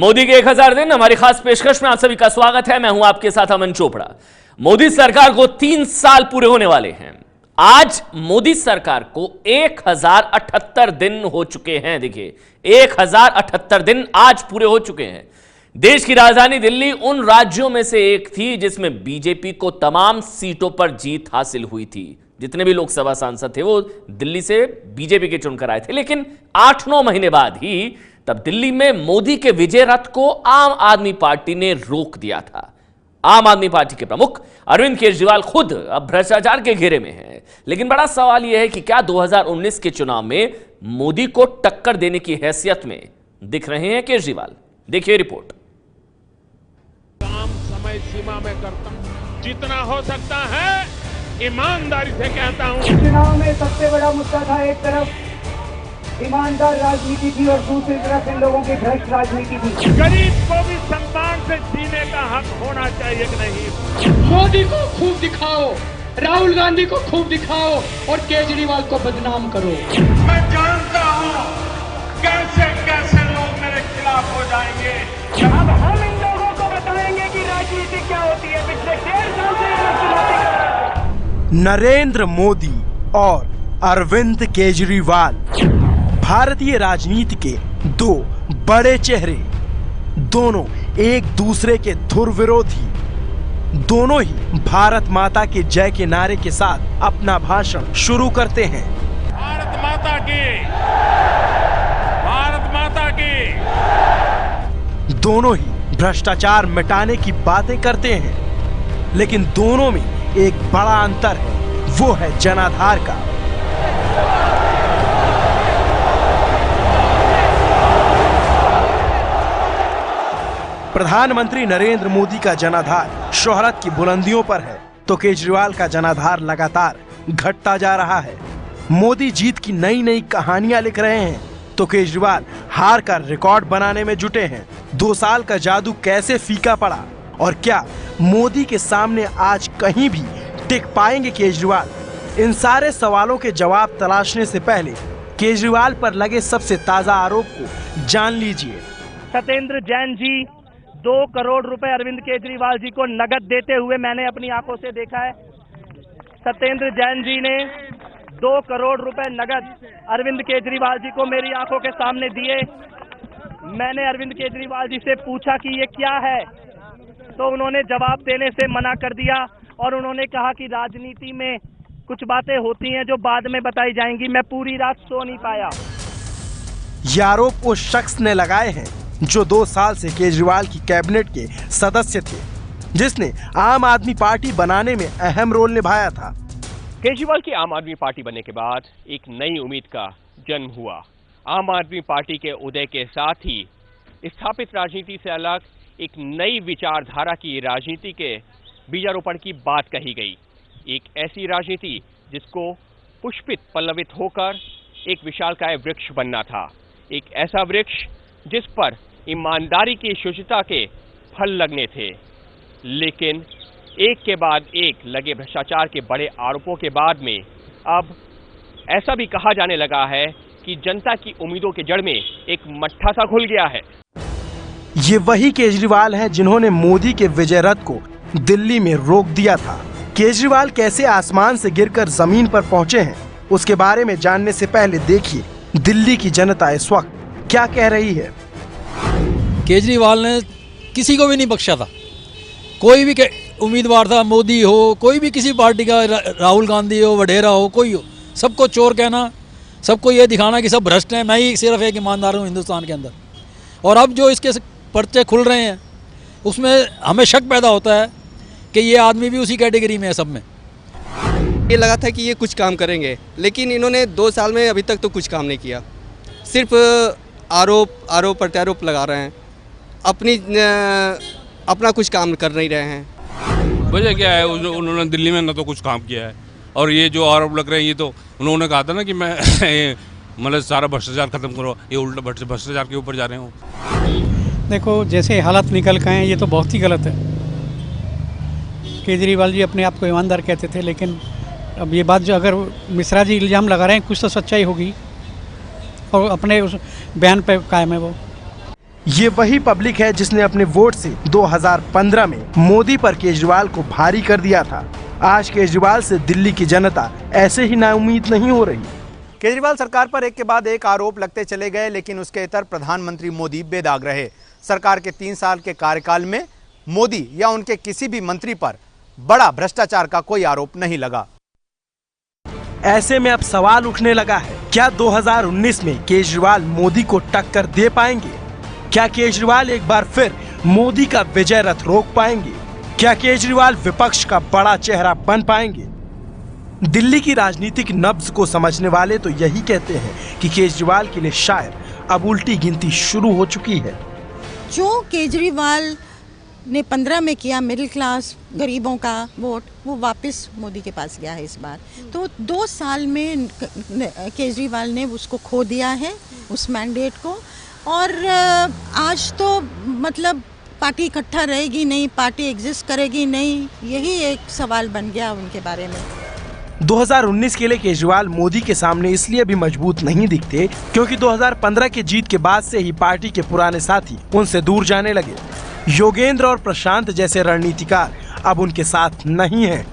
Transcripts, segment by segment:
मोदी के 1000 दिन हमारी खास पेशकश में आप सभी का स्वागत है। मैं हूं आपके साथ अमन चोपड़ा। मोदी सरकार को 3 साल पूरे होने वाले हैं। आज मोदी सरकार को 1078 दिन हो चुके हैं। देखिए 1078 दिन आज पूरे हो चुके हैं। देश की राजधानी दिल्ली उन राज्यों में से एक थी जिसमें बीजेपी को तमाम सीटों पर जीत हासिल हुई थी। जितने भी लोकसभा सांसद थे वो दिल्ली से बीजेपी के चुनकर आए थे, लेकिन 8-9 महीने बाद ही तब दिल्ली में मोदी के विजय रथ को आम आदमी पार्टी ने रोक दिया था। आम आदमी पार्टी के प्रमुख अरविंद केजरीवाल खुद अब भ्रष्टाचार के घेरे में हैं। लेकिन बड़ा सवाल यह है कि क्या 2019 के चुनाव में मोदी को टक्कर देने की हैसियत में दिख रहे हैं केजरीवाल? देखिए रिपोर्ट। काम समय सीमा में करता हूं, जितना हो सकता है ईमानदारी से कहता हूं। चुनाव में सबसे बड़ा मुद्दा था, एक तरफ ईमानदार राजनीति थी और दूसरी तरफ इन लोगों की भ्रष्ट राजनीति थी। गरीब को भी सम्मान से जीने का हक होना चाहिए कि नहीं? मोदी को खूब दिखाओ, राहुल गांधी को खूब दिखाओ और केजरीवाल को बदनाम करो। मैं जानता हूं कैसे कैसे लोग मेरे खिलाफ हो जाएंगे। अब हम इन लोगों को बताएंगे कि राजनीति क्या होती है। पिछले 1.5 साल से नरेंद्र मोदी और अरविंद केजरीवाल भारतीय राजनीति के दो बड़े चेहरे, दोनों एक दूसरे के धुर विरोधी। दोनों ही भारत माता के जय के नारे के साथ अपना भाषण शुरू करते हैं। भारत माता की, भारत माता की। दोनों ही भ्रष्टाचार मिटाने की बातें करते हैं, लेकिन दोनों में एक बड़ा अंतर है, वो है जनाधार का। प्रधानमंत्री नरेंद्र मोदी का जनाधार शोहरत की बुलंदियों पर है, तो केजरीवाल का जनाधार लगातार घटता जा रहा है। मोदी जीत की नई नई कहानियां लिख रहे हैं, तो केजरीवाल हार का रिकॉर्ड बनाने में जुटे हैं। 2 साल का जादू कैसे फीका पड़ा और क्या मोदी के सामने आज कहीं भी टिक पाएंगे केजरीवाल? इन सारे सवालों के जवाब तलाशने से पहले केजरीवाल पर लगे सबसे ताजा आरोप को जान लीजिए। सत्येंद्र जैन जी 2 करोड़ रुपए अरविंद केजरीवाल जी को नगद देते हुए मैंने अपनी आंखों से देखा है। सत्येंद्र जैन जी ने 2 करोड़ रुपए नगद अरविंद केजरीवाल जी को मेरी आंखों के सामने दिए। मैंने अरविंद केजरीवाल जी से पूछा कि ये क्या है, तो उन्होंने जवाब देने से मना कर दिया और उन्होंने कहा कि राजनीति में कुछ बातें होती हैं जो बाद में बताई जाएंगी। मैं पूरी रात सो नहीं पाया। ये आरोप उस शख्स ने लगाए हैं जो 2 साल से केजरीवाल की कैबिनेट के सदस्य थे, जिसने आम आदमी पार्टी बनाने में अहम रोल निभाया था। केजरीवाल की आम आदमी पार्टी बनने के बाद एक नई उम्मीद का जन्म हुआ। आम आदमी पार्टी के उदय के साथ ही स्थापित राजनीति से अलग एक नई विचारधारा की राजनीति के बीजारोपण की बात कही गई। एक ऐसी राजनीति जिसको पुष्पित पल्लवित होकर एक विशालकाय वृक्ष बनना था। एक ऐसा वृक्ष जिस पर ईमानदारी की शुचिता के फल लगने थे। लेकिन एक के बाद एक लगे भ्रष्टाचार के बड़े आरोपों के बाद में अब ऐसा भी कहा जाने लगा है कि जनता की उम्मीदों के जड़ में एक मट्ठा सा घुल गया है। ये वही केजरीवाल हैं जिन्होंने मोदी के विजय रथ को दिल्ली में रोक दिया था। केजरीवाल कैसे आसमान से गिरकर जमीन पर पहुंचे हैं, उसके बारे में जानने से पहले देखिए दिल्ली की जनता इस वक्त क्या कह रही है। केजरीवाल ने किसी को भी नहीं बख्शा था। कोई भी उम्मीदवार था, मोदी हो, कोई भी किसी पार्टी का, राहुल गांधी हो, वडेरा हो, कोई हो, सबको चोर कहना, सबको ये दिखाना कि सब भ्रष्ट हैं, मैं ही सिर्फ एक ईमानदार हूँ हिंदुस्तान के अंदर। और अब जो इसके पर्चे खुल रहे हैं उसमें हमें शक पैदा होता है कि ये आदमी भी उसी कैटेगरी में है। सब में ये लगा था कि ये कुछ काम करेंगे, लेकिन इन्होंने 2 साल में अभी तक तो कुछ काम नहीं किया। सिर्फ आरोप प्रत्यारोप लगा रहे हैं, अपना कुछ काम कर नहीं रहे हैं। वजह क्या है, उन्होंने दिल्ली में ना तो कुछ काम किया है, और ये जो आरोप लग रहे हैं ये तो उन्होंने कहा था ना कि मैं मतलब सारा भ्रष्टाचार खत्म करो, ये उल्टा भ्रष्टाचार के ऊपर जा रहे हो। देखो जैसे हालात निकल गए हैं ये तो बहुत ही गलत है। केजरीवाल जी अपने आप को ईमानदार कहते थे, लेकिन अब ये बात जो अगर मिश्रा जी इल्ज़ाम लगा रहे हैं कुछ तो सच्चाई होगी और अपने उस बयान पे कायम है वो। ये वही पब्लिक है जिसने अपने वोट से 2015 में मोदी पर केजरीवाल को भारी कर दिया था। आज केजरीवाल से दिल्ली की जनता ऐसे ही नाउम्मीद नहीं हो रही। केजरीवाल सरकार पर एक के बाद एक आरोप लगते चले गए, लेकिन उसके इतर प्रधानमंत्री मोदी बेदाग रहे। सरकार के 3 साल के कार्यकाल में मोदी या उनके किसी भी मंत्री पर बड़ा भ्रष्टाचार का कोई आरोप नहीं लगा। ऐसे में अब सवाल उठने लगा है, क्या 2019 में केजरीवाल मोदी को टक्कर दे पाएंगे? क्या केजरीवाल एक बार फिर मोदी का विजय रथ रोक पाएंगे? क्या केजरीवाल विपक्ष का बड़ा चेहरा बन पाएंगे? दिल्ली की राजनीतिक नब्ज को समझने वाले तो यही कहते हैं कि केजरीवाल के लिए शायद अब उल्टी गिनती शुरू हो चुकी है। जो केजरीवाल ने 15 में किया मिडिल क्लास गरीबों का वोट, वो वापस मोदी के पास गया है इस बार। तो 2 साल में केजरीवाल ने उसको खो दिया है, उस मैंडेट को। और आज तो मतलब पार्टी इकट्ठा रहेगी नहीं, पार्टी एग्जिस्ट करेगी नहीं, यही एक सवाल बन गया उनके बारे में। 2019 के लिए केजरीवाल मोदी के सामने इसलिए भी मजबूत नहीं दिखते क्योंकि 2015 के जीत के बाद से ही पार्टी के पुराने साथी उनसे दूर जाने लगे। योगेंद्र और प्रशांत जैसे रणनीतिकार अब उनके साथ नहीं हैं।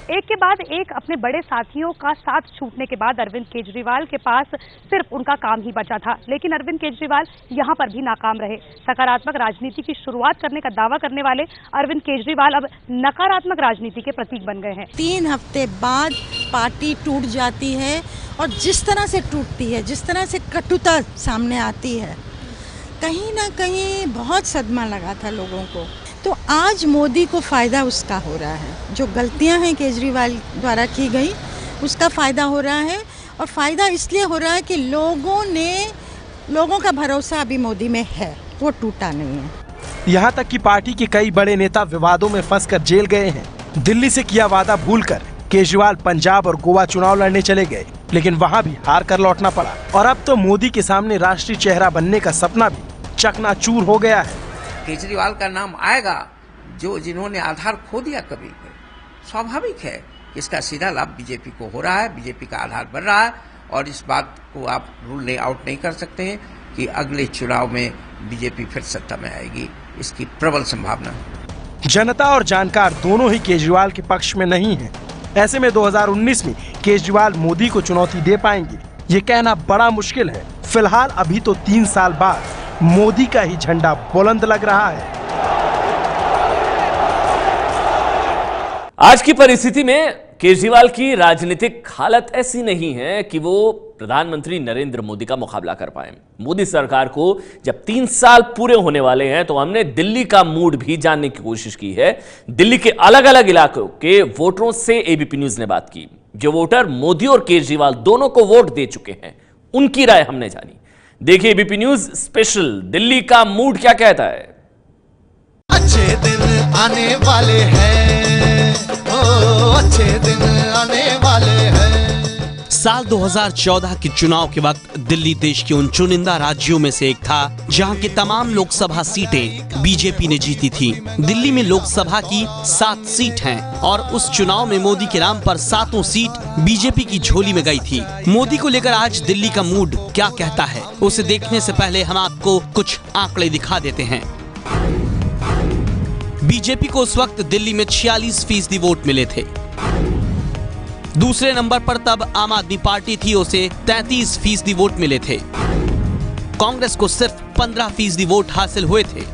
एक के बाद एक अपने बड़े साथियों का साथ छूटने के बाद अरविंद केजरीवाल के पास सिर्फ उनका काम ही बचा था, लेकिन अरविंद केजरीवाल यहां पर भी नाकाम रहे। सकारात्मक राजनीति की शुरुआत करने का दावा करने वाले अरविंद केजरीवाल अब नकारात्मक राजनीति के प्रतीक बन गए हैं। 3 हफ्ते बाद पार्टी टूट जाती है, और जिस तरह से टूटती है, जिस तरह से कटुता सामने आती है, कहीं ना कहीं बहुत सदमा लगा था लोगों को। तो आज मोदी को फ़ायदा उसका हो रहा है। जो गलतियां हैं केजरीवाल द्वारा की गई, उसका फ़ायदा हो रहा है। और फ़ायदा इसलिए हो रहा है कि लोगों का भरोसा अभी मोदी में है, वो टूटा नहीं है। यहाँ तक कि पार्टी के कई बड़े नेता विवादों में फंसकर जेल गए हैं। दिल्ली से किया वादा भूलकर केजरीवाल पंजाब और गोवा चुनाव लड़ने चले गए, लेकिन वहाँ भी हार कर लौटना पड़ा। और अब तो मोदी के सामने राष्ट्रीय चेहरा बनने का सपना भी चकनाचूर हो गया है। केजरीवाल का नाम आएगा जिन्होंने आधार खो दिया कभी। स्वाभाविक है कि इसका सीधा लाभ बीजेपी को हो रहा है, बीजेपी का आधार बढ़ रहा है। और इस बात को आप रूल आउट नहीं कर सकते हैं कि अगले चुनाव में बीजेपी फिर सत्ता में आएगी। इसकी प्रबल संभावना है। जनता और जानकार दोनों ही केजरीवाल के पक्ष में नहीं है। ऐसे में 2019 में केजरीवाल मोदी को चुनौती दे पाएंगे, ये कहना बड़ा मुश्किल है। फिलहाल अभी तो 3 साल बाद मोदी का ही झंडा बुलंद लग रहा है। आज की परिस्थिति में केजरीवाल की राजनीतिक हालत ऐसी नहीं है कि वो प्रधानमंत्री नरेंद्र मोदी का मुकाबला कर पाए। मोदी सरकार को जब 3 साल पूरे होने वाले हैं तो हमने दिल्ली का मूड भी जानने की कोशिश की है। दिल्ली के अलग अलग इलाकों के वोटरों से एबीपी न्यूज ने बात की। जो वोटर मोदी और केजरीवाल दोनों को वोट दे चुके हैं, उनकी राय हमने जानी। देखिए एबीपी न्यूज स्पेशल दिल्ली का मूड क्या कहता है। अच्छे दिन आने वाले हैं, ओ अच्छे दिन आने वाले हैं। साल 2014 के चुनाव के वक्त दिल्ली देश के उन चुनिंदा राज्यों में से एक था जहां की तमाम लोकसभा सीटें बीजेपी ने जीती थी। दिल्ली में लोकसभा की 7 सीट हैं और उस चुनाव में मोदी के नाम पर 7 सीट बीजेपी की झोली में गई थी। मोदी को लेकर आज दिल्ली का मूड क्या कहता है, उसे देखने से पहले हम आपको कुछ आंकड़े दिखा देते हैं। बीजेपी को उस वक्त दिल्ली में 46% वोट मिले थे। दूसरे नंबर पर तब आम आदमी पार्टी थी, उसे 33% वोट मिले थे। कांग्रेस को सिर्फ 15% वोट हासिल हुए थे।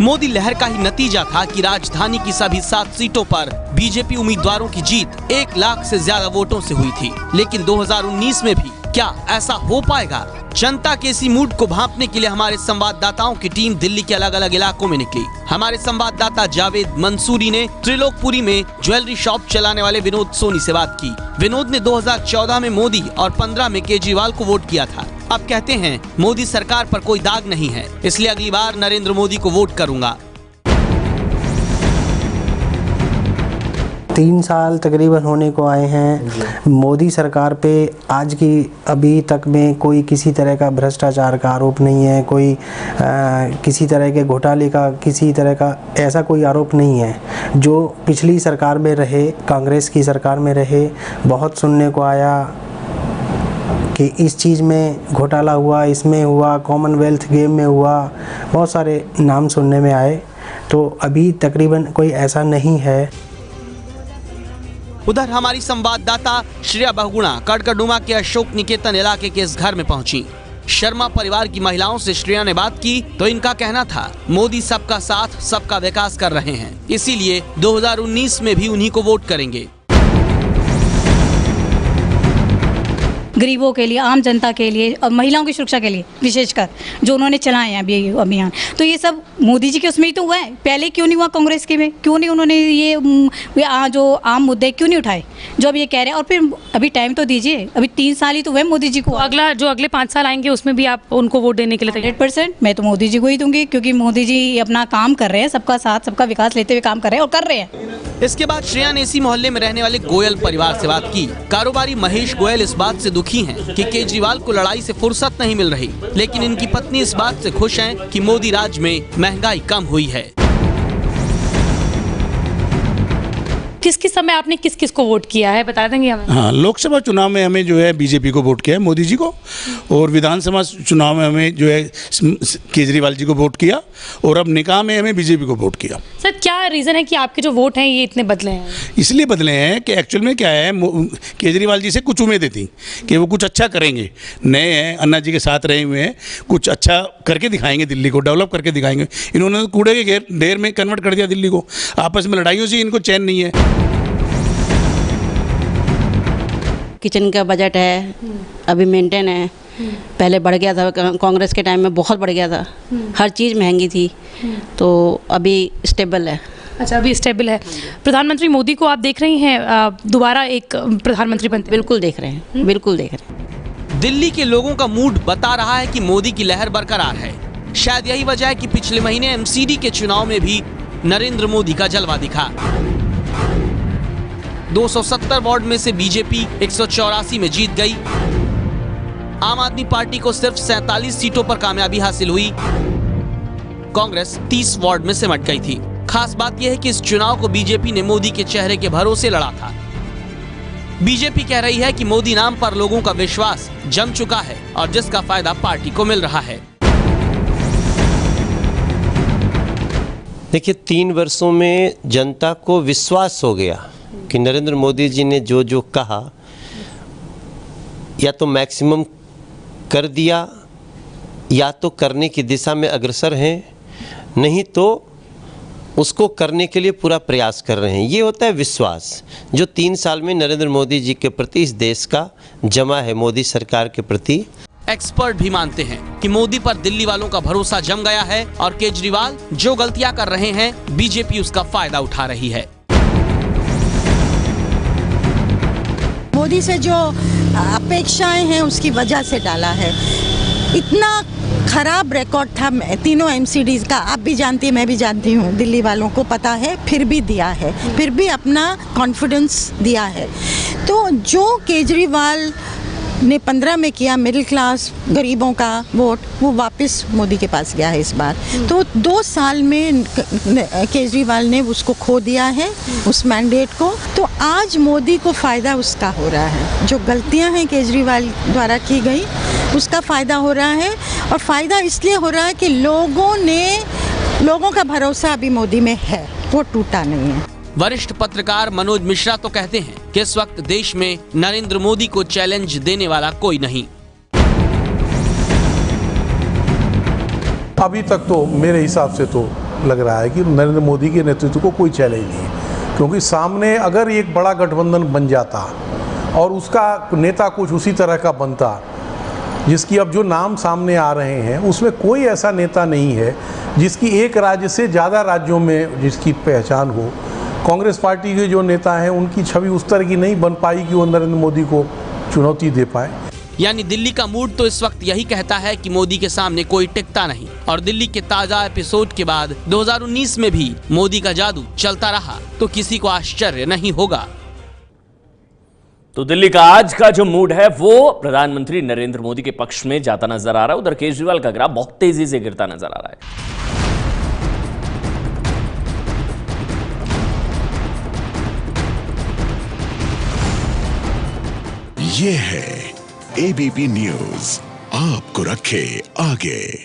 मोदी लहर का ही नतीजा था कि राजधानी की सभी 7 सीटों पर बीजेपी उम्मीदवारों की जीत 1 लाख से ज्यादा वोटों से हुई थी। लेकिन 2019 में भी क्या ऐसा हो पाएगा? जनता के इसी मूड को भांपने के लिए हमारे संवाददाताओं की टीम दिल्ली के अलग अलग इलाकों में निकली। हमारे संवाददाता जावेद मंसूरी ने त्रिलोकपुरी में ज्वेलरी शॉप चलाने वाले विनोद सोनी से बात की। विनोद ने 2014 में मोदी और 15 में केजरीवाल को वोट किया था। अब कहते हैं मोदी सरकार पर कोई दाग नहीं है, इसलिए अगली बार नरेंद्र मोदी को वोट करूंगा। 3 साल तकरीबन होने को आए हैं। मोदी सरकार पे आज की अभी तक में कोई किसी तरह का भ्रष्टाचार का आरोप नहीं है, कोई किसी तरह के घोटाले का, किसी तरह का ऐसा कोई आरोप नहीं है। जो पिछली सरकार में रहे, कांग्रेस की सरकार में रहे, बहुत सुनने को आया कि इस चीज़ में घोटाला हुआ, इसमें हुआ, कॉमनवेल्थ गेम में हुआ, बहुत सारे नाम सुनने में आए। तो अभी तकरीबन कोई ऐसा नहीं है। उधर हमारी संवाददाता श्रेया बहुगुणा कड़कड़डुमा के अशोक निकेतन इलाके के इस घर में पहुंची। शर्मा परिवार की महिलाओं से श्रेया ने बात की तो इनका कहना था मोदी सबका साथ सबका विकास कर रहे हैं, इसीलिए 2019 में भी उन्हीं को वोट करेंगे। गरीबों के लिए, आम जनता के लिए और महिलाओं की सुरक्षा के लिए विशेषकर जो उन्होंने चलाए हैं अभी अभियान, तो ये सब मोदी जी के उसमें ही तो हुआ है। पहले क्यों नहीं हुआ कांग्रेस के में? क्यों नहीं उन्होंने ये जो आम मुद्दे क्यों नहीं उठाए जो अब ये कह रहे हैं? और फिर अभी टाइम तो दीजिए, अभी 3 साल ही तो हुए मोदी जी को। तो अगले 5 साल आएंगे उसमें भी आप उनको वोट देने के लिए 100% मैं तो मोदी जी को ही दूंगी, क्योंकि मोदी जी अपना काम कर रहे हैं, सबका साथ सबका विकास लेते हुए काम कर रहे हैं और कर रहे हैं। इसके बाद श्रेया ने इसी मोहल्ले में रहने वाले गोयल परिवार से बात की। कारोबारी महेश गोयल इस बात से दुखी हैं कि केजरीवाल को लड़ाई से फुर्सत नहीं मिल रही, लेकिन इनकी पत्नी इस बात से खुश हैं कि मोदी राज में महंगाई कम हुई है। किस समय आपने किस को वोट किया है बता देंगे हमें? हाँ, लोकसभा चुनाव में हमें जो है बीजेपी को वोट किया है, मोदी जी को, और विधानसभा चुनाव में हमें जो है केजरीवाल जी को वोट किया, और अब निकाह में हमें बीजेपी को वोट किया। सर क्या रीज़न है कि आपके जो वोट हैं ये इतने बदले हैं? इसलिए बदले हैं कि एक्चुअल में क्या है, केजरीवाल जी से कुछ उम्मीदें थी कि वो कुछ अच्छा करेंगे, नए हैं, अन्ना जी के साथ रहे हुए हैं, कुछ अच्छा करके दिखाएंगे, दिल्ली को डेवलप करके दिखाएंगे। इन्होंने तो कूड़े के ढेर में कन्वर्ट कर दिया दिल्ली को। आपस में लड़ाइयों से इनको चैन नहीं है। किचन का बजट है अभी मेंटेन है, पहले बढ़ गया था, कांग्रेस के टाइम में बहुत बढ़ गया था, हर चीज़ महंगी थी, तो अभी स्टेबल है। अच्छा, अभी स्टेबल है। प्रधानमंत्री मोदी को आप देख रही हैं दोबारा एक प्रधानमंत्री बनते? बिल्कुल देख रहे हैं, बिल्कुल देख रहे हैं। दिल्ली के लोगों का मूड बता रहा है कि मोदी की लहर बरकरार है। शायद यही वजह है कि पिछले महीने एमसीडी के चुनाव में भी नरेंद्र मोदी का जलवा दिखा। 270 वार्ड में से बीजेपी 184 में जीत गई। आम आदमी पार्टी को सिर्फ 47 सीटों पर कामयाबी हासिल हुई। कांग्रेस 30 वार्ड में सिमट गई थी। खास बात यह है कि इस चुनाव को बीजेपी ने मोदी के चेहरे के भरोसे लड़ा था। बीजेपी कह रही है कि मोदी नाम पर लोगों का विश्वास जम चुका है और जिसका फायदा पार्टी को मिल रहा है। देखिए, 3 वर्षों में जनता को विश्वास हो गया कि नरेंद्र मोदी जी ने जो जो कहा या तो मैक्सिमम कर दिया या तो करने की दिशा में अग्रसर हैं, नहीं तो उसको करने के लिए पूरा प्रयास कर रहे हैं। ये होता है विश्वास जो 3 साल में नरेंद्र मोदी जी के प्रति इस देश का जमा है, मोदी सरकार के प्रति। एक्सपर्ट भी मानते हैं कि मोदी पर दिल्ली वालों का भरोसा जम गया है और केजरीवाल जो गलतियां कर रहे हैं बीजेपी उसका फायदा उठा रही है। मोदी से जो अपेक्षाएं हैं उसकी वजह से डाला है। इतना खराब रिकॉर्ड था तीनों एमसीडीज का, आप भी जानती हैं, मैं भी जानती हूँ, दिल्ली वालों को पता है, फिर भी दिया है, फिर भी अपना कॉन्फिडेंस दिया है। तो जो केजरीवाल ने 15 में किया मिडिल क्लास गरीबों का वोट, वो वापस मोदी के पास गया है इस बार। तो 2 साल में केजरीवाल ने उसको खो दिया है, उस मैंडेट को। तो आज मोदी को फ़ायदा उसका हो रहा है, जो गलतियां हैं केजरीवाल द्वारा की गई उसका फ़ायदा हो रहा है। और फ़ायदा इसलिए हो रहा है कि लोगों का भरोसा अभी मोदी में है, वो टूटा नहीं है। वरिष्ठ पत्रकार मनोज मिश्रा तो कहते हैं कि इस वक्त देश में नरेंद्र मोदी को चैलेंज देने वाला कोई नहीं। अभी तक तो मेरे हिसाब से तो लग रहा है कि नरेंद्र मोदी के नेतृत्व को कोई चैलेंज नहीं है, क्योंकि सामने अगर एक बड़ा गठबंधन बन जाता और उसका नेता कुछ उसी तरह का बनता, जिसकी अब जो नाम सामने आ रहे हैं उसमें कोई ऐसा नेता नहीं है जिसकी एक राज्य से ज़्यादा राज्यों में जिसकी पहचान हो। कांग्रेस पार्टी के जो नेता हैं उनकी छवि उस तरह की नहीं बन पाई कि वो नरेंद्र मोदी को चुनौती दे पाए। यानी दिल्ली का मूड तो इस वक्त यही कहता है कि मोदी के सामने कोई टिकता नहीं, और दिल्ली के ताजा एपिसोड के बाद 2019 में भी मोदी का जादू चलता रहा तो किसी को आश्चर्य नहीं होगा। तो दिल्ली का आज का जो मूड है वो प्रधानमंत्री नरेंद्र मोदी के पक्ष में जाता नजर आ रहा है। उधर केजरीवाल का ग्राफ बहुत तेजी से गिरता नजर आ रहा है। ये है एबीपी न्यूज आपको रखे आगे।